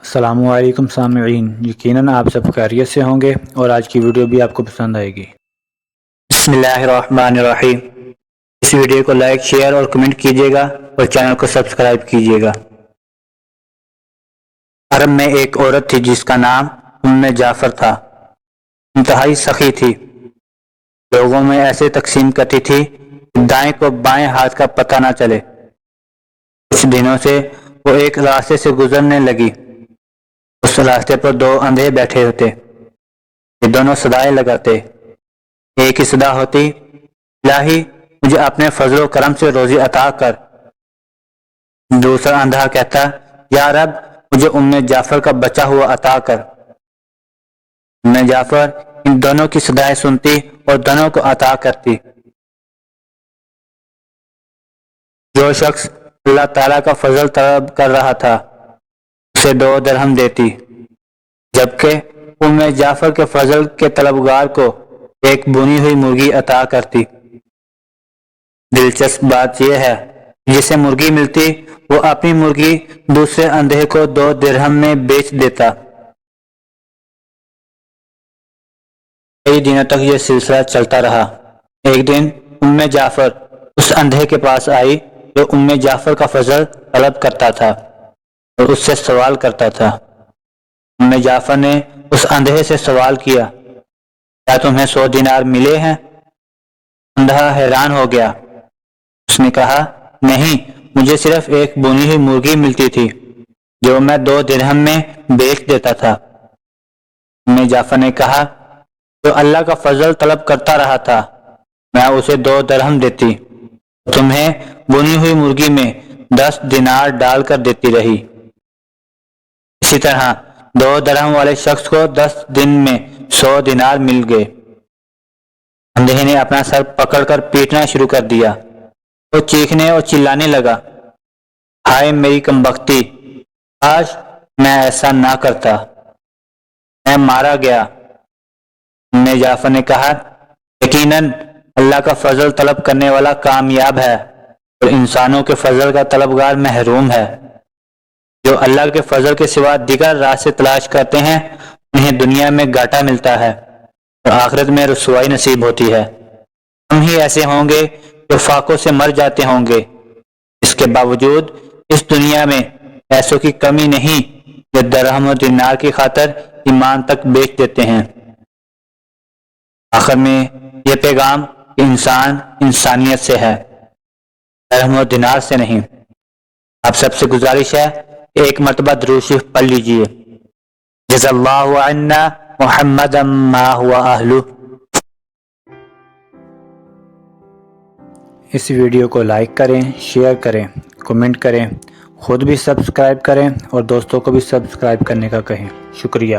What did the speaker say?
السلام علیکم سامعین، یقیناً آپ سب خیریت سے ہوں گے اور آج کی ویڈیو بھی آپ کو پسند آئے گی۔ بسم اللہ الرحمن الرحیم۔ اس ویڈیو کو لائک، شیئر اور کمنٹ کیجیے گا اور چینل کو سبسکرائب کیجیے گا۔ عرب میں ایک عورت تھی جس کا نام جعفر تھا۔ انتہائی سخی تھی، لوگوں میں ایسے تقسیم کرتی تھی کہ دائیں کو بائیں ہاتھ کا پتہ نہ چلے۔ کچھ دنوں سے وہ ایک راستے سے گزرنے لگی۔ اس راستے پر دو اندھے بیٹھے ہوتے، یہ دونوں صدائیں لگاتے۔ ایک ہی صدا ہوتی، الہی مجھے اپنے فضل و کرم سے روزی عطا کر۔ دوسرا اندھا کہتا، یا رب مجھے جعفر کا بچا ہوا عطا کر۔ جعفر ان دونوں کی صدائیں سنتی اور دونوں کو عطا کرتی۔ جو شخص اللہ تعالیٰ کا فضل طلب کر رہا تھا اسے 2 درہم دیتی، جبکہ جعفر کے فضل کے طلبگار کو ایک بنی ہوئی مرغی عطا کرتی۔ دلچسپ بات یہ ہے، جسے مرغی ملتی وہ اپنی مرغی دوسرے اندھے کو 2 درہم میں بیچ دیتا۔ کئی دنوں تک یہ سلسلہ چلتا رہا۔ ایک دن جعفر اس اندھے کے پاس آئی جو جعفر کا فضل طلب کرتا تھا اور اس سے سوال کرتا تھا۔ جعفر نے اس اندھے سے سوال کیا، کیا تمہیں 100 دینار ملے ہیں؟ اندھا حیران ہو گیا۔ اس نے کہا، نہیں، مجھے صرف ایک بنی ہوئی مرغی ملتی تھی جو میں 2 درہم میں بیچ دیتا تھا۔ جعفر نے کہا، جو اللہ کا فضل طلب کرتا رہا تھا میں اسے 2 درہم دیتی، تمہیں بنی ہوئی مرغی میں 10 دینار ڈال کر دیتی رہی۔ اسی طرح 2 درہم والے شخص کو 10 دن میں 100 دینار مل گئے۔ اندھے نے اپنا سر پکڑ کر پیٹنا شروع کر دیا۔ وہ چیخنے اور چلانے لگا، ہائے میری کمبختی، کاش میں ایسا نہ کرتا، میں مارا گیا۔ جعفر نے کہا، یقیناً اللہ کا فضل طلب کرنے والا کامیاب ہے اور انسانوں کے فضل کا طلبگار محروم ہے۔ جو اللہ کے فضل کے سوا دیگر راستے تلاش کرتے ہیں انہیں دنیا میں گھاٹا ملتا ہے اور آخرت میں رسوائی نصیب ہوتی ہے۔ ہم ہی ایسے ہوں گے جو فاقوں سے مر جاتے ہوں گے، اس کے باوجود اس دنیا میں پیسوں کی کمی نہیں جو درہم و دینار کی خاطر ایمان تک بیچ دیتے ہیں۔ آخر میں یہ پیغام کہ انسان انسانیت سے ہے، درہم و دینار سے نہیں۔ آپ سب سے گزارش ہے کہ ایک مرتبہ درود شریف پڑھ لیجئے۔ جزا اللہ عنا محمدا ما هو اہلہ۔ اس ویڈیو کو لائک کریں، شیئر کریں، کمنٹ کریں، خود بھی سبسکرائب کریں اور دوستوں کو بھی سبسکرائب کرنے کا کہیں۔ شکریہ۔